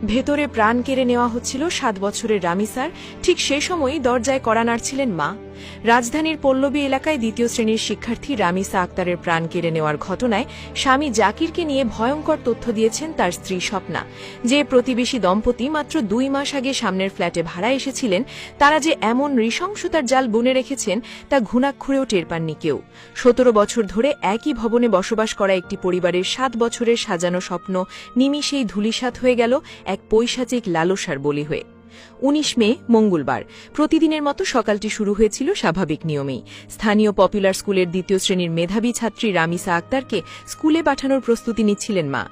ভেতরে প্রাণ কেড়ে নেওয়া হচ্ছিল ৭ বছরের রামিসার। ঠিক সে সময়ই দরজায় কড়া নাড়ছিলেন মা। রাজধানীর পল্লবী এলাকায় ২য় শ্রেণীর শিক্ষার্থী রামিসা আক্তারের প্রাণ কেড়ে নেওয়ার ঘটনায় স্বামী জাকিরকে নিয়ে ভয়ঙ্কর তথ্য দিয়েছেন তার স্ত্রী স্বপ্না। যে প্রতিবেশী দম্পতি মাত্র ২ মাস আগে সামনের ফ্ল্যাটে ভাড়া এসেছিলেন, তারা যে এমন নৃশংসতার জাল বুনে রেখেছেন তা ঘুণাক্ষরেও টের পাননি কেউ। ১৭ বছর ধরে একই ভবনে বসবাস করা একটি পরিবারের ৭ বছরের সাজানো স্বপ্ন নিমিষেই ধূলিসাৎ হয়ে গেল এক পৈশাচিক লালসার বলি হয়ে। ১৯ মে মঙ্গলবার প্রতিদিনের মতো সকালটি শুরু হয়েছিল স্বাভাবিক নিয়মেই। স্থানীয় পপুলার স্কুলের ২য় শ্রেণীর মেধাবী ছাত্রী রামিসা আক্তারকে স্কুলে পাঠানোর প্রস্তুতি নিচ্ছিলেন মা।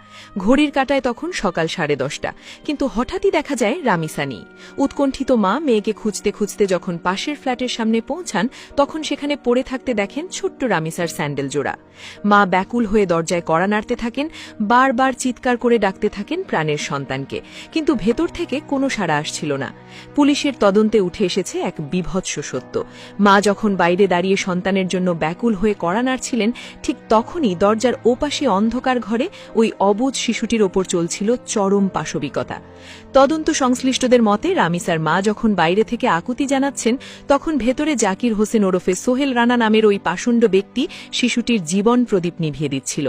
ঘড়ির কাঁটায় তখন সকাল 10:30, কিন্তু হঠাৎই দেখা যায় রামিসা নেই। উৎকণ্ঠিত মা মেয়েকে খুঁজতে খুঁজতে যখন পাশের ফ্ল্যাটের সামনে পৌঁছান, তখন সেখানে পড়ে থাকতে দেখেন ছোট্ট রামিসার স্যান্ডেল জোড়া। মা ব্যাকুল হয়ে দরজায় কড়া নাড়তে থাকেন, বারবার চিৎকার করে ডাকতে থাকেন প্রাণের সন্তানকে, কিন্তু ভেতর থেকে কোনো সাড়া আসছিল না। পুলিশের তদন্তে উঠে এসেছে এক বিভৎস সত্য। মা যখন বাইরে দাঁড়িয়ে সন্তানের জন্য ব্যাকুল হয়ে কড়া নাড়ছিলেন, ঠিক তখনই দরজার ওপাশে অন্ধকার ঘরে ওই অবুঝ শিশুটির ওপর চলছিল চরম পাশবিকতা। তদন্ত সংশ্লিষ্টদের মতে, রামিসার মা যখন বাইরে থেকে আকুতি জানাচ্ছেন, তখন ভেতরে জাকির হোসেন ওরফে সোহেল রানা নামের ওই পাষণ্ড ব্যক্তি শিশুটির জীবন প্রদীপ নিভিয়ে দিচ্ছিল।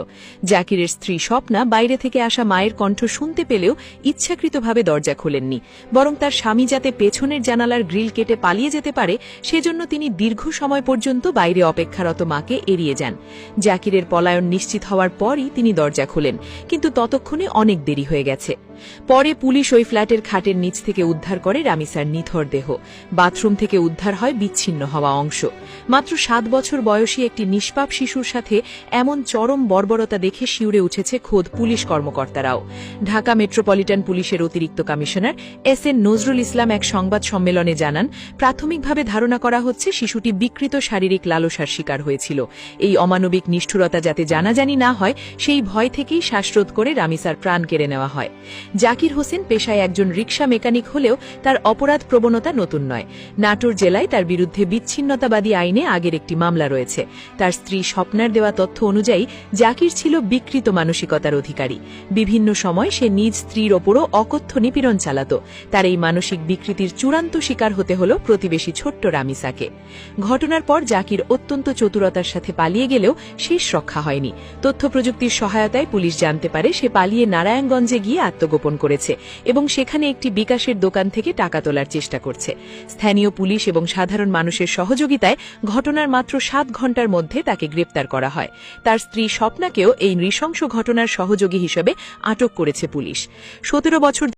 জাকিরের স্ত্রী স্বপ্না বাইরে থেকে আসা মায়ের কণ্ঠ শুনতে পেলেও ইচ্ছাকৃতভাবে দরজা খোলেননি, বরং তার স্বামী যাতে পেছনের জানালার গ্রিল কেটে পালিয়ে যেতে পারে সেজন্য তিনি দীর্ঘ সময় পর্যন্ত বাইরে অপেক্ষারত মাকে এড়িয়ে যান। জাকিরের পলায়ন নিশ্চিত হওয়ার পরই তিনি দরজা খোলেন, কিন্তু ততক্ষণে অনেক দেরি হয়ে গেছে। পরে পুলিশ ওই ফ্ল্যাটের খাটের নিচ থেকে উদ্ধার করে রামিসার নিথর দেহ। বাথরুম থেকে উদ্ধার হয় বিচ্ছিন্ন হওয়া অংশ। মাত্র ৭ বছর বয়সী একটি নিষ্পাপ শিশুর সাথে এমন চরম বর্বরতা দেখে শিউরে উঠেছে খোদ পুলিশ কর্মকর্তারাও। ঢাকা মেট্রোপলিটন পুলিশের অতিরিক্ত কমিশনার এস.এন. নজরুল ইসলাম এক সংবাদ সম্মেলনে জানান, প্রাথমিকভাবে ধারণা করা হচ্ছে শিশুটি বিকৃত শারীরিক লালসার শিকার হয়েছিল। এই অমানবিক নিষ্ঠুরতা যাতে জানাজানি না হয়, সেই ভয় থেকেই শ্বাসরোধ করে রামিসার প্রাণ কেড়ে নেওয়া হয়। জাকির হোসেন পেশায় একজন রিকশা মেকানিক হলেও তার অপরাধ প্রবণতা নতুন নয়। নাটোর জেলায় তার বিরুদ্ধে বিচ্ছিন্নতাবাদী আইনে আগের একটি মামলা রয়েছে। তার স্ত্রী স্বপ্নার দেওয়া তথ্য অনুযায়ী জাকির ছিল বিকৃত মানসিকতার অধিকারী। বিভিন্ন সময় সে নিজ স্ত্রীর ওপরও অকথ্য নিপীড়ন চালাত। তার এই মানসিক বিকৃতির চূড়ান্ত শিকার হতে হল প্রতিবেশী ছোট্ট রামিসাকে। ঘটনার পর জাকির অত্যন্ত চতুরতার সাথে পালিয়ে গেলেও শেষ রক্ষা হয়নি। তথ্য প্রযুক্তির সহায়তায় পুলিশ জানতে পারে সে পালিয়ে নারায়ণগঞ্জে গিয়ে আত্মগোপন করেছে এবং সেখানে একটি বিকাশের দোকান থেকে টাকা তোলার চেষ্টা করছে। স্থানীয় পুলিশ এবং সাধারণ মানুষের সহযোগিতায় ঘটনার মাত্র ৭ ঘণ্টার মধ্যে তাকে গ্রেপ্তার করা হয়। তার স্ত্রী স্বপ্নাকেও এই নৃশংস ঘটনার সহযোগী হিসেবে আটক করেছে পুলিশ। ১৭ বছর